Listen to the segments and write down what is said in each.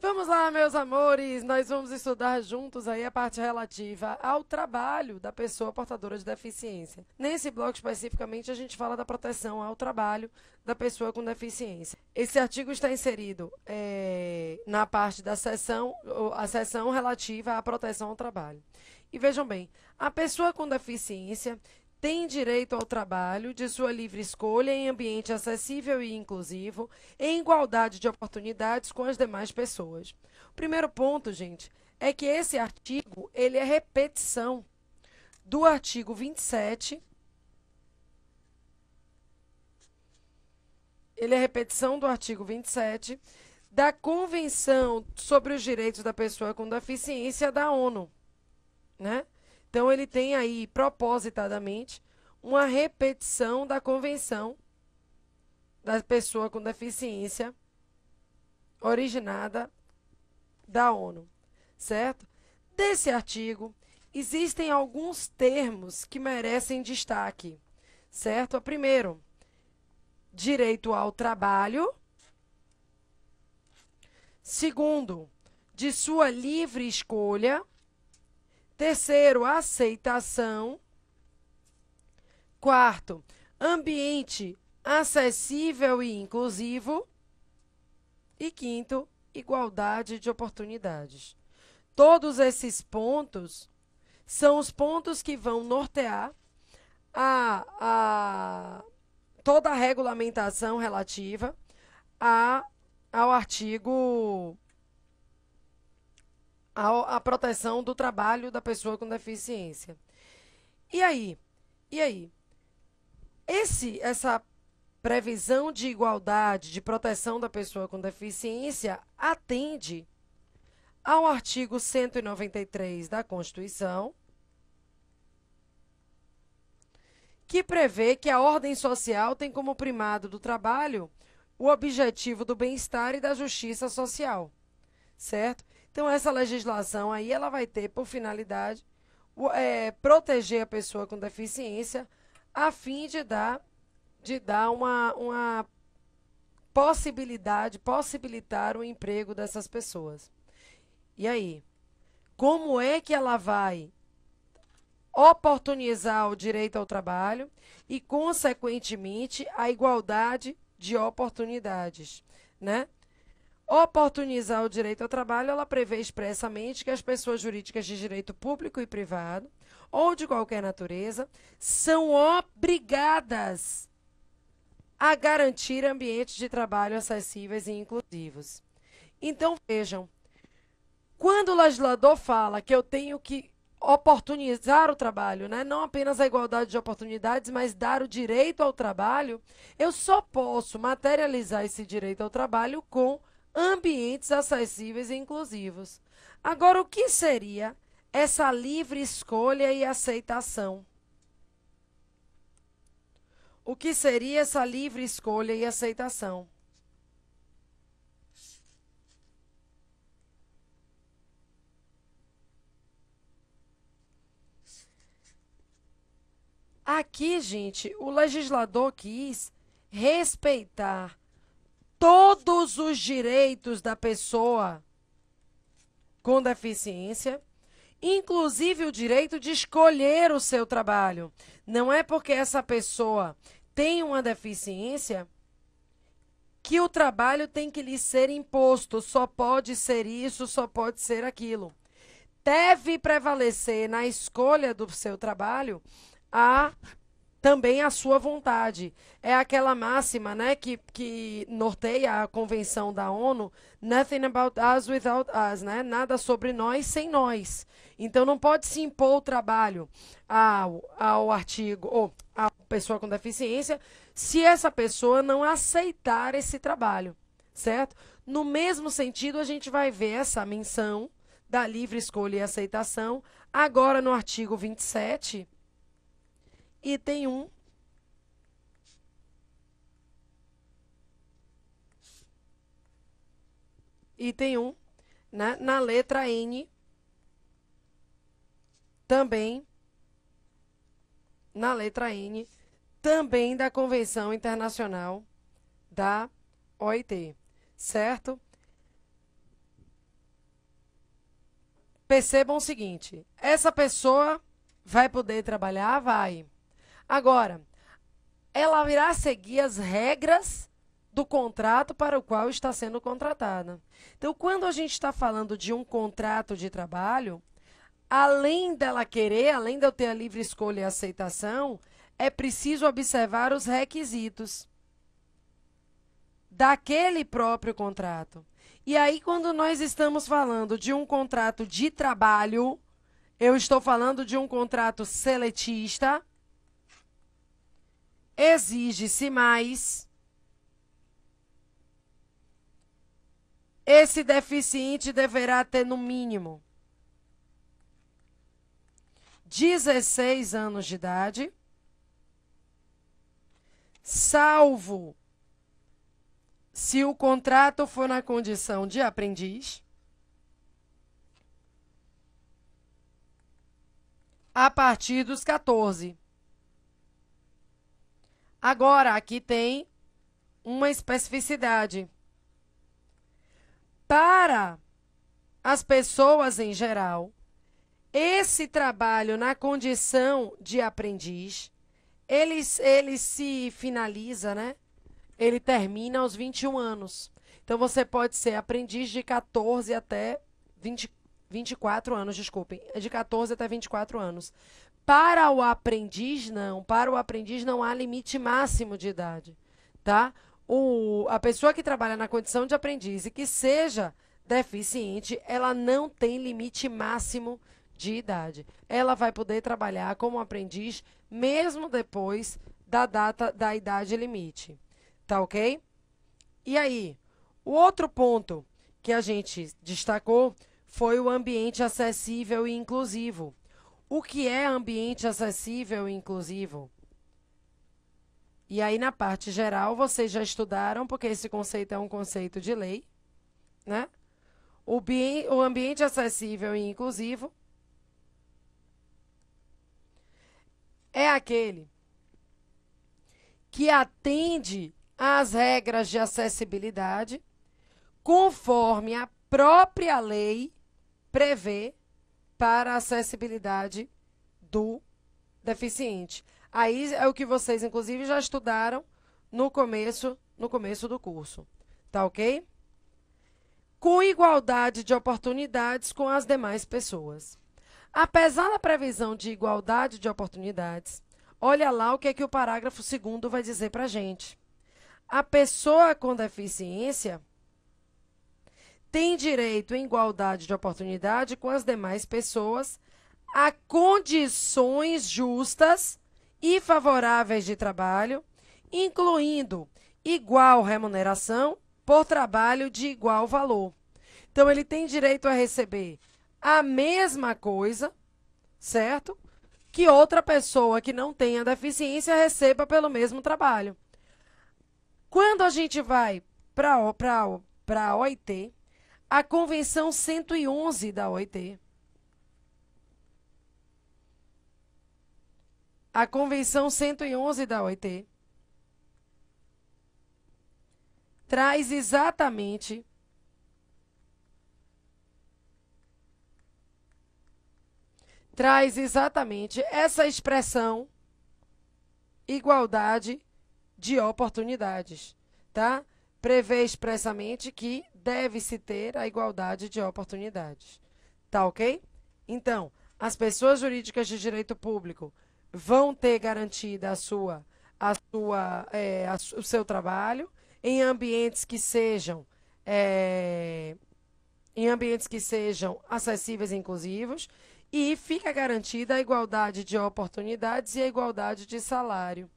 Vamos lá, meus amores, nós vamos estudar juntos aí a parte relativa ao trabalho da pessoa portadora de deficiência. Nesse bloco especificamente, a gente fala da proteção ao trabalho da pessoa com deficiência. Esse artigo está inserido na parte da seção, a seção relativa à proteção ao trabalho. E vejam bem, a pessoa com deficiência tem direito ao trabalho de sua livre escolha em ambiente acessível e inclusivo, em igualdade de oportunidades com as demais pessoas. O primeiro ponto, gente, é que esse artigo, ele é repetição do artigo 27. Ele é repetição do artigo 27 da Convenção sobre os Direitos da Pessoa com Deficiência da ONU, né? Então, ele tem aí, propositadamente, uma repetição da Convenção da Pessoa com Deficiência originada da ONU, certo? Desse artigo, existem alguns termos que merecem destaque, certo? Primeiro, direito ao trabalho. Segundo, de sua livre escolha. Terceiro, aceitação. Quarto, ambiente acessível e inclusivo. E quinto, igualdade de oportunidades. Todos esses pontos são os pontos que vão nortear toda a regulamentação relativa ao artigo à proteção do trabalho da pessoa com deficiência. E aí? Essa previsão de igualdade, de proteção da pessoa com deficiência atende ao artigo 193 da Constituição, que prevê que a ordem social tem como primado do trabalho o objetivo do bem-estar e da justiça social, certo? Então, essa legislação aí, ela vai ter por finalidade proteger a pessoa com deficiência a fim de dar uma possibilitar o emprego dessas pessoas. E aí, como é que ela vai oportunizar o direito ao trabalho e, consequentemente, a igualdade de oportunidades, né? Oportunizar o direito ao trabalho, ela prevê expressamente que as pessoas jurídicas de direito público e privado, ou de qualquer natureza, são obrigadas a garantir ambientes de trabalho acessíveis e inclusivos. Então, vejam, quando o legislador fala que eu tenho que oportunizar o trabalho, né? Não apenas a igualdade de oportunidades, mas dar o direito ao trabalho, eu só posso materializar esse direito ao trabalho com ambientes acessíveis e inclusivos. Agora, o que seria essa livre escolha e aceitação? O que seria essa livre escolha e aceitação? Aqui, gente, o legislador quis respeitar todos os direitos da pessoa com deficiência, inclusive o direito de escolher o seu trabalho. Não é porque essa pessoa tem uma deficiência que o trabalho tem que lhe ser imposto, só pode ser isso, só pode ser aquilo. Deve prevalecer na escolha do seu trabalho também a sua vontade. É aquela máxima, né, que norteia a Convenção da ONU, nothing about us without us, né? Nada sobre nós sem nós. Então, não pode se impor o trabalho ao artigo, ou à pessoa com deficiência, se essa pessoa não aceitar esse trabalho, certo? No mesmo sentido, a gente vai ver essa menção da livre escolha e aceitação, agora no artigo 27, item 1, né, na letra N, também, na letra N, também da Convenção Internacional da OIT, certo? percebam o seguinte, essa pessoa vai poder trabalhar? Vai. Agora, ela irá seguir as regras do contrato para o qual está sendo contratada. Então, quando a gente está falando de um contrato de trabalho, além dela querer, além de eu ter a livre escolha e aceitação, é preciso observar os requisitos daquele próprio contrato. E aí, quando nós estamos falando de um contrato de trabalho, eu estou falando de um contrato seletista, exige-se mais. Esse deficiente deverá ter, no mínimo, 16 anos de idade, salvo se o contrato for na condição de aprendiz, a partir dos 14. Agora, aqui tem uma especificidade. Para as pessoas em geral, esse trabalho na condição de aprendiz, ele se finaliza, né? Ele termina aos 21 anos. Então, você pode ser aprendiz de 14 até 24 anos, desculpem. É de 14 até 24 anos. Para o aprendiz, não. Para o aprendiz, não há limite máximo de idade, tá? A pessoa que trabalha na condição de aprendiz e que seja deficiente, ela não tem limite máximo de idade. Ela vai poder trabalhar como aprendiz mesmo depois da data da idade limite. Tá ok? E aí, o outro ponto que a gente destacou foi o ambiente acessível e inclusivo. O que é ambiente acessível e inclusivo? E aí, na parte geral, vocês já estudaram, porque esse conceito é um conceito de lei, né? O ambiente acessível e inclusivo é aquele que atende às regras de acessibilidade, conforme a própria lei prevê para a acessibilidade do deficiente. Aí é o que vocês, inclusive, já estudaram no começo do curso. Tá ok? Com igualdade de oportunidades com as demais pessoas. Apesar da previsão de igualdade de oportunidades, olha lá o que é que o parágrafo 2º vai dizer para a gente. A pessoa com deficiência tem direito em igualdade de oportunidade com as demais pessoas a condições justas e favoráveis de trabalho, incluindo igual remuneração por trabalho de igual valor. Então, ele tem direito a receber a mesma coisa, certo? Que outra pessoa que não tenha deficiência receba pelo mesmo trabalho. Quando a gente vai para a OIT, a Convenção 111 da OIT, a Convenção 111 da OIT traz exatamente essa expressão igualdade de oportunidades, tá? Prevê expressamente que deve-se ter a igualdade de oportunidades, tá ok? Então, as pessoas jurídicas de direito público vão ter garantida o seu trabalho em ambientes que sejam acessíveis e inclusivos, e fica garantida a igualdade de oportunidades e a igualdade de salário.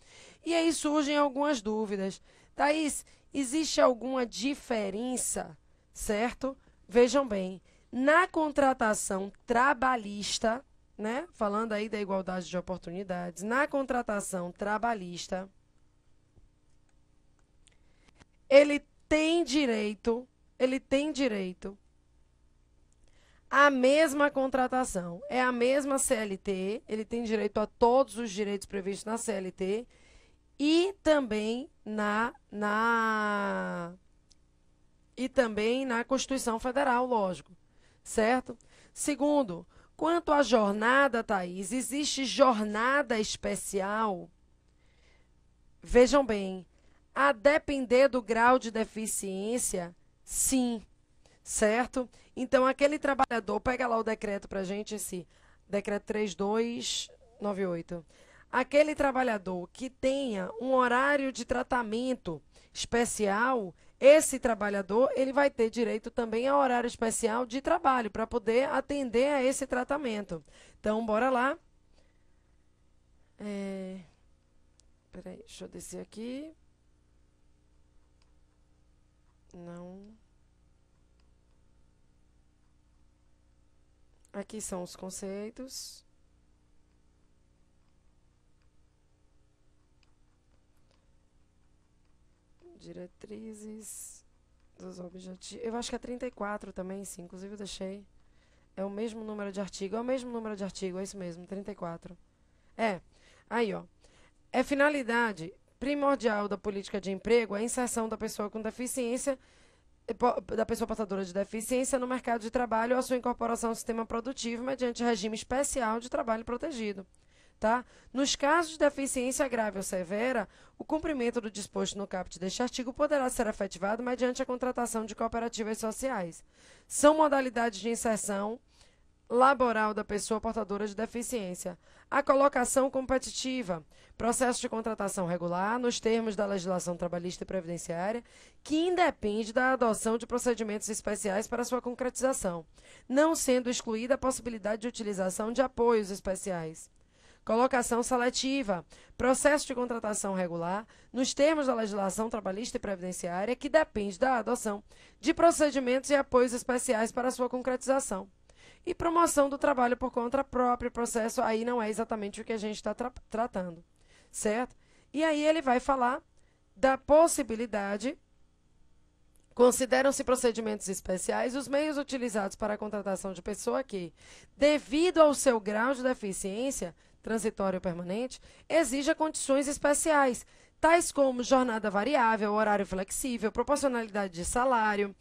E aí surgem algumas dúvidas. Thaís, existe alguma diferença, certo? Vejam bem, na contratação trabalhista, né? Falando aí da igualdade de oportunidades, na contratação trabalhista, ele tem direito à mesma contratação. É a mesma CLT, ele tem direito a todos os direitos previstos na CLT e também na Constituição Federal, lógico, certo? Segundo, quanto à jornada, Thaís, existe jornada especial? Vejam bem, a depender do grau de deficiência, sim, certo? Então, aquele trabalhador, pega lá o decreto para a gente, esse decreto 3298. Aquele trabalhador que tenha um horário de tratamento especial, esse trabalhador, ele vai ter direito também a horário especial de trabalho, para poder atender a esse tratamento. Então, bora lá. Peraí, deixa eu descer aqui. Não. Aqui são os conceitos. Diretrizes dos objetivos. Eu acho que é 34 também, sim. Inclusive eu deixei. É o mesmo número de artigo. É o mesmo número de artigo, é isso mesmo, 34. É. Aí, ó. É finalidade primordial da política de emprego a inserção da pessoa com deficiência, da pessoa portadora de deficiência no mercado de trabalho ou a sua incorporação ao sistema produtivo mediante regime especial de trabalho protegido. Tá? Nos casos de deficiência grave ou severa, o cumprimento do disposto no caput deste artigo poderá ser efetivado mediante a contratação de cooperativas sociais. São modalidades de inserção laboral da pessoa portadora de deficiência. A colocação competitiva, processo de contratação regular, nos termos da legislação trabalhista e previdenciária, que independe da adoção de procedimentos especiais para sua concretização, não sendo excluída a possibilidade de utilização de apoios especiais. Colocação seletiva, processo de contratação regular, nos termos da legislação trabalhista e previdenciária, que depende da adoção de procedimentos e apoios especiais para sua concretização. E promoção do trabalho por conta própria, processo aí não é exatamente o que a gente está tratando, certo? E aí ele vai falar da possibilidade, consideram-se procedimentos especiais os meios utilizados para a contratação de pessoa que, devido ao seu grau de deficiência, transitório ou permanente, exija condições especiais, tais como jornada variável, horário flexível, proporcionalidade de salário,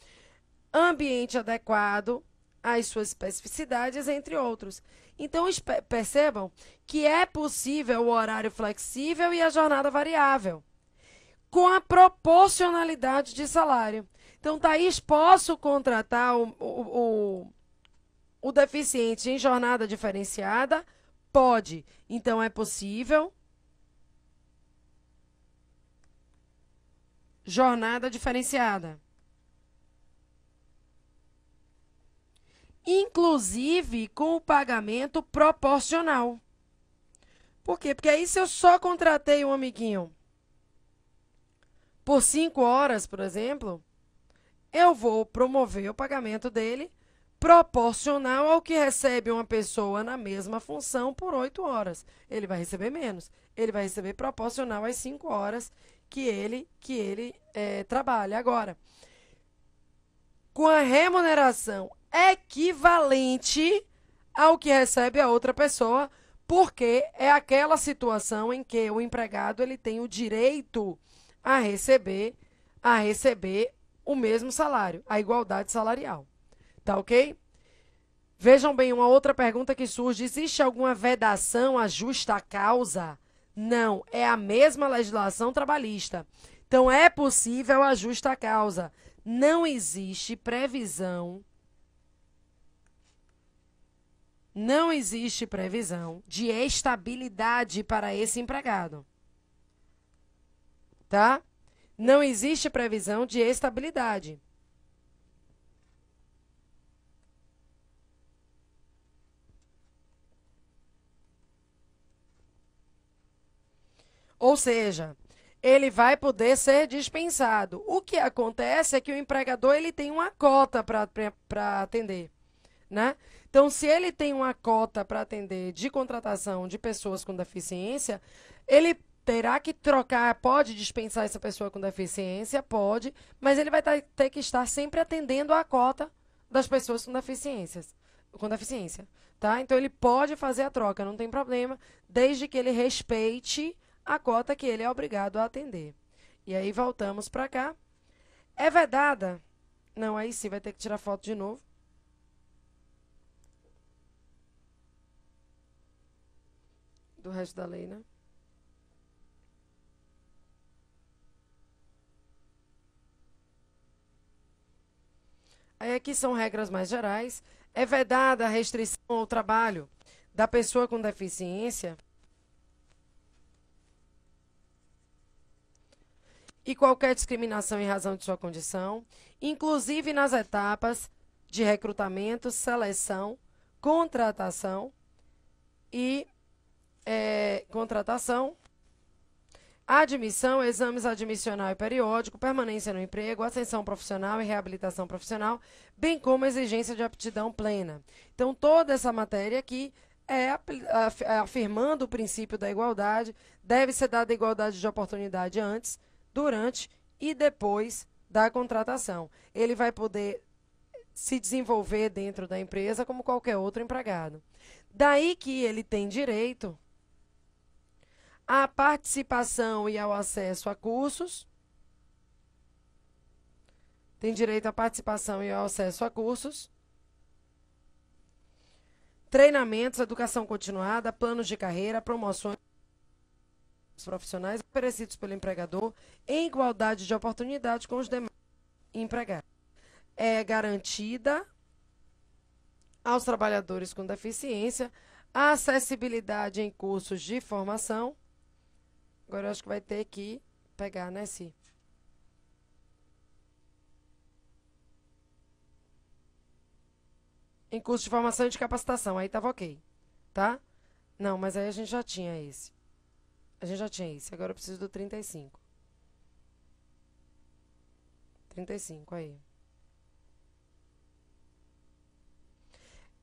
ambiente adequado às suas especificidades, entre outros. Então, percebam que é possível o horário flexível e a jornada variável, com a proporcionalidade de salário. Então, Thaís, posso contratar o deficiente em jornada diferenciada? Pode. Então, é possível jornada diferenciada. Inclusive com o pagamento proporcional. Por quê? Porque aí se eu só contratei um amiguinho por 5 horas, por exemplo, eu vou promover o pagamento dele proporcional ao que recebe uma pessoa na mesma função por 8 horas. Ele vai receber menos. Ele vai receber proporcional às 5 horas que ele trabalha. Agora, com a remuneração equivalente ao que recebe a outra pessoa, porque é aquela situação em que o empregado ele tem o direito a receber o mesmo salário, a igualdade salarial. Tá ok? Vejam bem, uma outra pergunta que surge: existe alguma vedação à justa causa? Não, é a mesma legislação trabalhista. Então, é possível a justa causa. Não existe previsão de estabilidade para esse empregado. Tá? Não existe previsão de estabilidade. Ou seja, ele vai poder ser dispensado. O que acontece é que o empregador ele tem uma cota para atender, né? Então, se ele tem uma cota para atender de contratação de pessoas com deficiência, ele terá que trocar, pode dispensar essa pessoa com deficiência, pode, mas ele vai ter que estar sempre atendendo a cota das pessoas com deficiência, tá? Então, ele pode fazer a troca, não tem problema, desde que ele respeite a cota que ele é obrigado a atender. E aí, voltamos para cá. É vedada? Não, aí sim, vai ter que tirar foto de novo. do resto da lei, né? Aí aqui são regras mais gerais. É vedada a restrição ao trabalho da pessoa com deficiência e qualquer discriminação em razão de sua condição, inclusive nas etapas de recrutamento, seleção, contratação e contratação, admissão, exames admissional e periódico, permanência no emprego, ascensão profissional e reabilitação profissional, bem como exigência de aptidão plena. Então, toda essa matéria aqui é afirmando o princípio da igualdade, deve ser dada igualdade de oportunidade antes, durante e depois da contratação. Ele vai poder se desenvolver dentro da empresa como qualquer outro empregado. Daí que ele tem direito à participação e ao acesso a cursos. Tem direito à participação e ao acesso a cursos, treinamentos, educação continuada, planos de carreira, promoções profissionais oferecidos pelo empregador em igualdade de oportunidade com os demais empregados. É garantida aos trabalhadores com deficiência a acessibilidade em cursos de formação. Agora eu acho que vai ter que pegar, né, Si? Em curso de formação e de capacitação, aí tava ok, tá? Não, mas aí a gente já tinha esse. A gente já tinha esse, agora eu preciso do 35. 35, aí.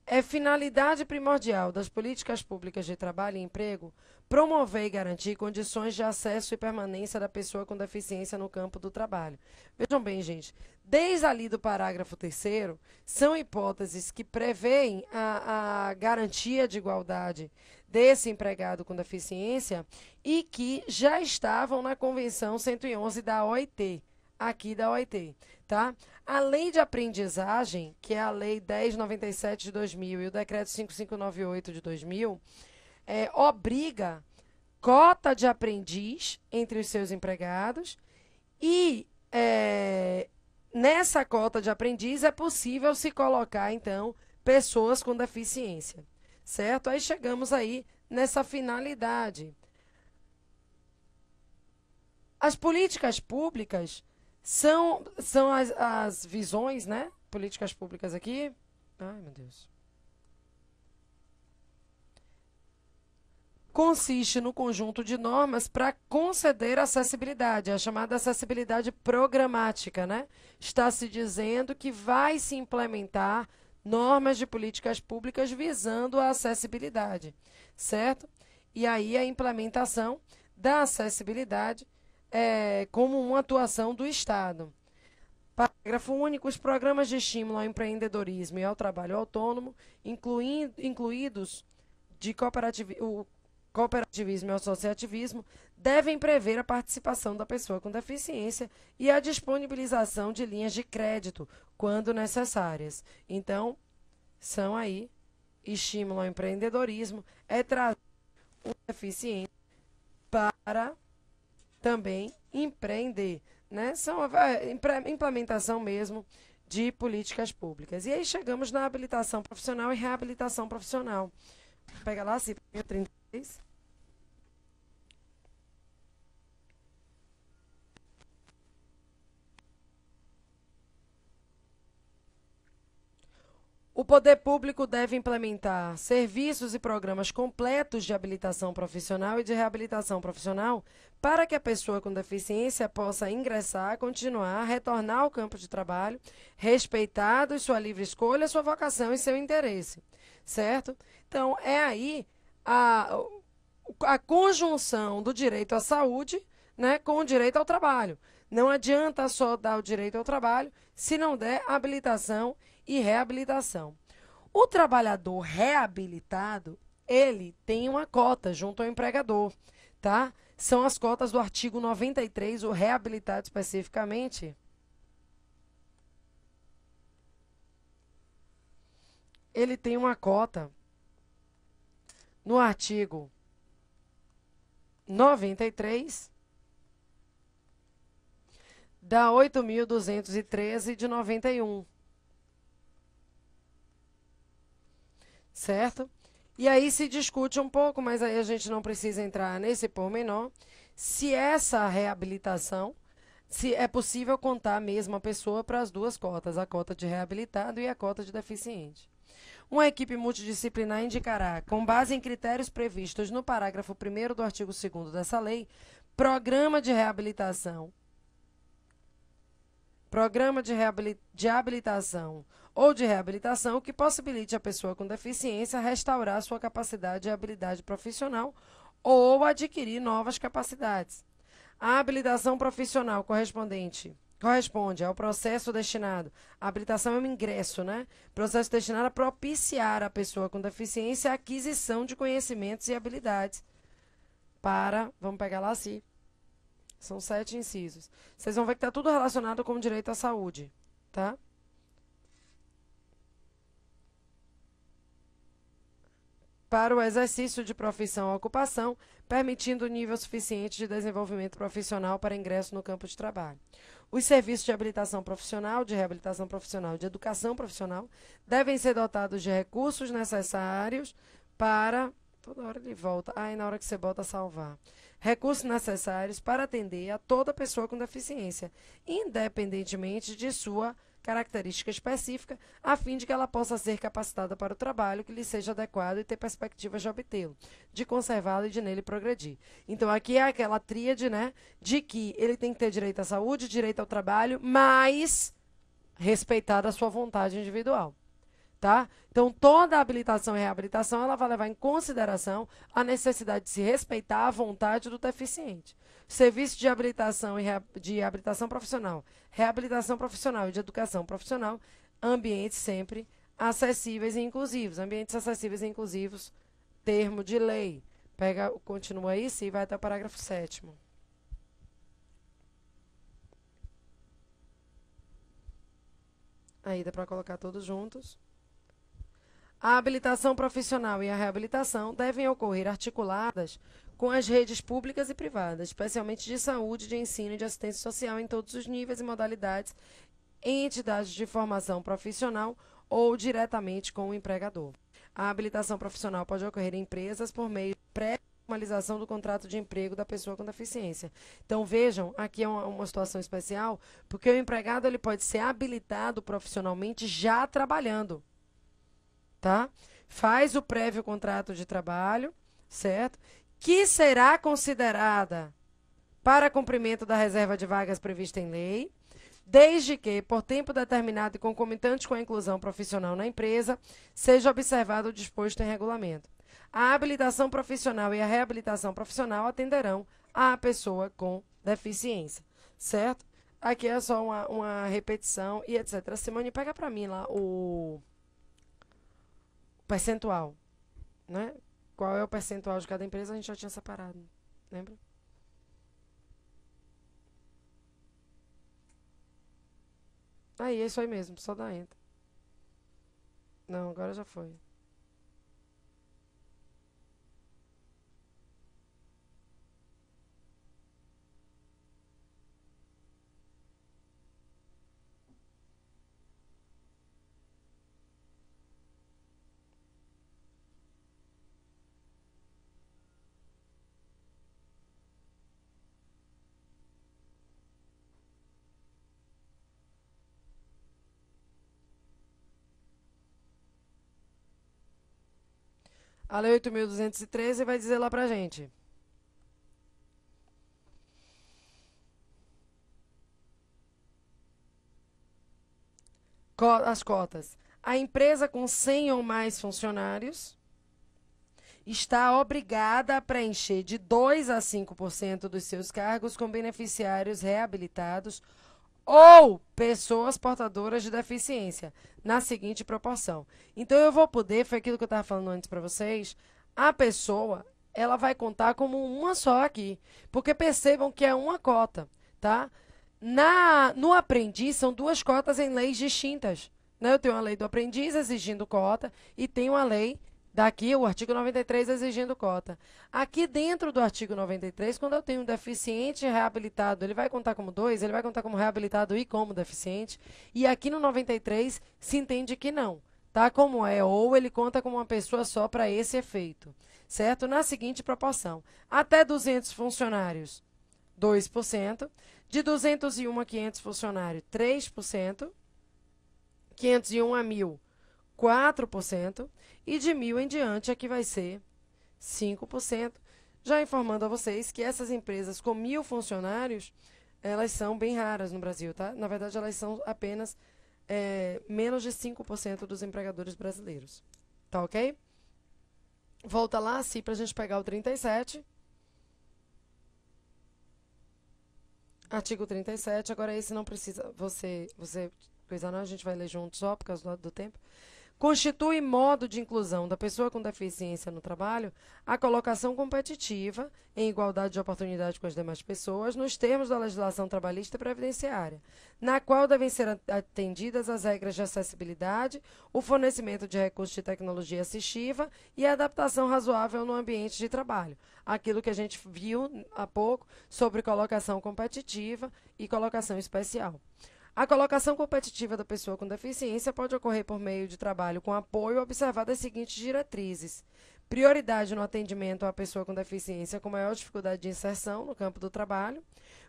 É finalidade primordial das políticas públicas de trabalho e emprego promover e garantir condições de acesso e permanência da pessoa com deficiência no campo do trabalho. Vejam bem, gente, desde ali do parágrafo 3º, são hipóteses que prevêem a garantia de igualdade desse empregado com deficiência e que já estavam na Convenção 111 da OIT, aqui da OIT, tá? A Lei de Aprendizagem, que é a Lei 1097 de 2000 e o Decreto 5598 de 2000, obriga cota de aprendiz entre os seus empregados e nessa cota de aprendiz é possível se colocar, então, pessoas com deficiência, certo? Aí chegamos aí nessa finalidade. As políticas públicas são as visões, né? Políticas públicas aqui. Ai, meu Deus. Consiste no conjunto de normas para conceder acessibilidade, a chamada acessibilidade programática, né? Está se dizendo que vai se implementar normas de políticas públicas visando a acessibilidade, certo? E aí a implementação da acessibilidade como uma atuação do Estado. Parágrafo único. Os programas de estímulo ao empreendedorismo e ao trabalho autônomo, incluídos de cooperativismo e associativismo, devem prever a participação da pessoa com deficiência e a disponibilização de linhas de crédito, quando necessárias. Então, são aí estímulo ao empreendedorismo, é trazer o deficiente para também empreender, né? São implementação mesmo de políticas públicas. E aí chegamos na habilitação profissional e reabilitação profissional. Pega lá, se 36. O poder público deve implementar serviços e programas completos de habilitação profissional e de reabilitação profissional para que a pessoa com deficiência possa ingressar, continuar, retornar ao campo de trabalho, respeitado sua livre escolha, sua vocação e seu interesse, certo? Então, é aí a conjunção do direito à saúde, né, com o direito ao trabalho. Não adianta só dar o direito ao trabalho se não der habilitação e reabilitação. O trabalhador reabilitado, ele tem uma cota junto ao empregador, tá? São as cotas do artigo 93, o reabilitado especificamente. Ele tem uma cota no artigo 93 dá 8.213 de 91. Certo? E aí se discute um pouco, mas aí a gente não precisa entrar nesse pormenor, se essa reabilitação, se é possível contar mesmo a pessoa para as duas cotas, a cota de reabilitado e a cota de deficiente. Uma equipe multidisciplinar indicará, com base em critérios previstos no parágrafo 1º do artigo 2º dessa lei, programa de habilitação ou de reabilitação que possibilite a pessoa com deficiência restaurar sua capacidade e habilidade profissional ou adquirir novas capacidades. A habilitação profissional corresponde ao processo destinado. A habilitação é um ingresso, né? Processo destinado a propiciar à pessoa com deficiência a aquisição de conhecimentos e habilidades vamos pegar lá assim, são 7 incisos. Vocês vão ver que está tudo relacionado com o direito à saúde, tá? Para o exercício de profissão ou ocupação, permitindo nível suficiente de desenvolvimento profissional para ingresso no campo de trabalho. Os serviços de habilitação profissional, de reabilitação profissional, de educação profissional devem ser dotados de recursos necessários para... Toda hora ele volta. E na hora que você bota salvar. Recursos necessários para atender a toda pessoa com deficiência, independentemente de sua característica específica, a fim de que ela possa ser capacitada para o trabalho que lhe seja adequado e ter perspectivas de obtê-lo, de conservá-lo e de nele progredir. Então, aqui é aquela tríade, né, de que ele tem que ter direito à saúde, direito ao trabalho, mas respeitada a sua vontade individual. Tá? Então, toda habilitação e reabilitação ela vai levar em consideração a necessidade de se respeitar a vontade do deficiente. Serviço de habilitação e de habilitação profissional, reabilitação profissional e de educação profissional, ambientes sempre acessíveis e inclusivos. Ambientes acessíveis e inclusivos, termo de lei. Continua aí, sim, vai até o parágrafo 7º. Aí dá para colocar todos juntos. A habilitação profissional e a reabilitação devem ocorrer articuladas com as redes públicas e privadas, especialmente de saúde, de ensino e de assistência social em todos os níveis e modalidades, em entidades de formação profissional ou diretamente com o empregador. A habilitação profissional pode ocorrer em empresas por meio de pré-formalização do contrato de emprego da pessoa com deficiência. Então, vejam, aqui é uma situação especial, porque o empregado ele pode ser habilitado profissionalmente já trabalhando. Tá? Faz o prévio contrato de trabalho, certo? Que será considerada para cumprimento da reserva de vagas prevista em lei, desde que, por tempo determinado e concomitante com a inclusão profissional na empresa, seja observado o disposto em regulamento. A habilitação profissional e a reabilitação profissional atenderão à pessoa com deficiência, certo? Aqui é só uma repetição e etc. Simone, pega para mim lá o percentual, né? Qual é o percentual de cada empresa? A gente já tinha separado, lembra? Aí, é isso aí mesmo, só dá enter. Não, agora já foi. A lei 8.213 vai dizer lá pra gente. As cotas. A empresa com 100 ou mais funcionários está obrigada a preencher de 2 a 5% dos seus cargos com beneficiários reabilitados ou pessoas portadoras de deficiência, na seguinte proporção. Então, eu vou poder, foi aquilo que eu estava falando antes para vocês, a pessoa, ela vai contar como uma só aqui, porque percebam que é uma cota, tá? No aprendiz, são 2 cotas em leis distintas, né? Eu tenho uma lei do aprendiz exigindo cota e tenho a lei Daqui o artigo 93 exigindo cota. Aqui dentro do artigo 93, quando eu tenho um deficiente reabilitado, ele vai contar como 2, ele vai contar como reabilitado e como deficiente. E aqui no 93 se entende que não. Tá? Como é, ou ele conta como uma pessoa só para esse efeito. Certo? Na seguinte proporção. Até 200 funcionários, 2%. De 201 a 500 funcionários, 3%. 501 a 1.000, 4%, e de 1.000 em diante aqui vai ser 5%. Já informando a vocês que essas empresas com 1.000 funcionários, elas são bem raras no Brasil, tá? Na verdade, elas são apenas menos de 5% dos empregadores brasileiros. Tá ok? Volta lá, assim, para a gente pegar o 37. Artigo 37, agora esse não precisa você coisa não, a gente vai ler junto só por causa do tempo. Constitui modo de inclusão da pessoa com deficiência no trabalho a colocação competitiva, em igualdade de oportunidade com as demais pessoas, nos termos da legislação trabalhista e previdenciária, na qual devem ser atendidas as regras de acessibilidade, o fornecimento de recursos de tecnologia assistiva e a adaptação razoável no ambiente de trabalho. Aquilo que a gente viu há pouco sobre colocação competitiva e colocação especial. A colocação competitiva da pessoa com deficiência pode ocorrer por meio de trabalho com apoio observado as seguintes diretrizes. Prioridade no atendimento à pessoa com deficiência com maior dificuldade de inserção no campo do trabalho.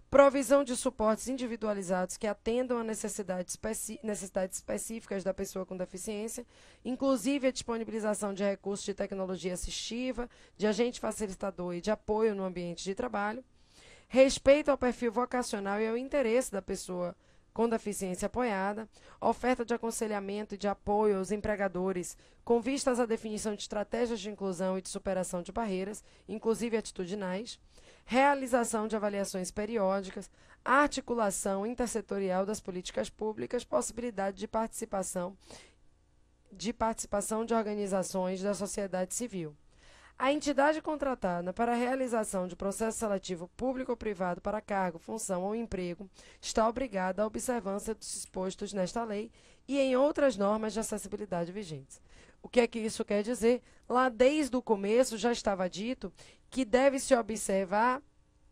Provisão de suportes individualizados que atendam a necessidades específicas da pessoa com deficiência, inclusive a disponibilização de recursos de tecnologia assistiva, de agente facilitador e de apoio no ambiente de trabalho. Respeito ao perfil vocacional e ao interesse da pessoa com deficiência apoiada, oferta de aconselhamento e de apoio aos empregadores com vistas à definição de estratégias de inclusão e de superação de barreiras, inclusive atitudinais, realização de avaliações periódicas, articulação intersetorial das políticas públicas, possibilidade de participação de organizações da sociedade civil. A entidade contratada para a realização de processo seletivo público ou privado para cargo, função ou emprego está obrigada à observância dos dispostos nesta lei e em outras normas de acessibilidade vigentes. O que é que isso quer dizer? Lá desde o começo já estava dito que deve-se observar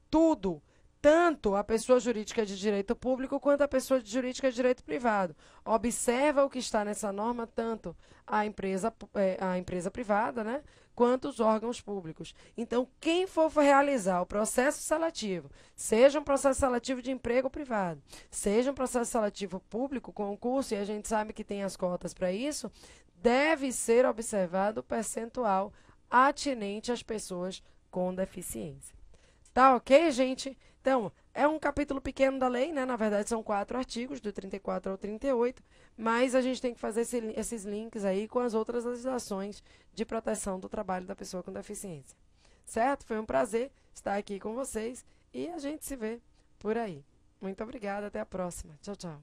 tudo, tanto a pessoa jurídica de direito público quanto a pessoa jurídica de direito privado. Observa o que está nessa norma, tanto a empresa privada, né, quanto os órgãos públicos. Então, quem for realizar o processo seletivo, seja um processo seletivo de emprego privado, seja um processo seletivo público, concurso, e a gente sabe que tem as cotas para isso, deve ser observado o percentual atinente às pessoas com deficiência. Tá ok, gente? Então, é um capítulo pequeno da lei, né? Na verdade, são 4 artigos, do 34 ao 38, mas a gente tem que fazer esses links aí com as outras legislações de proteção do trabalho da pessoa com deficiência. Certo? Foi um prazer estar aqui com vocês e a gente se vê por aí. Muito obrigada, até a próxima. Tchau, tchau.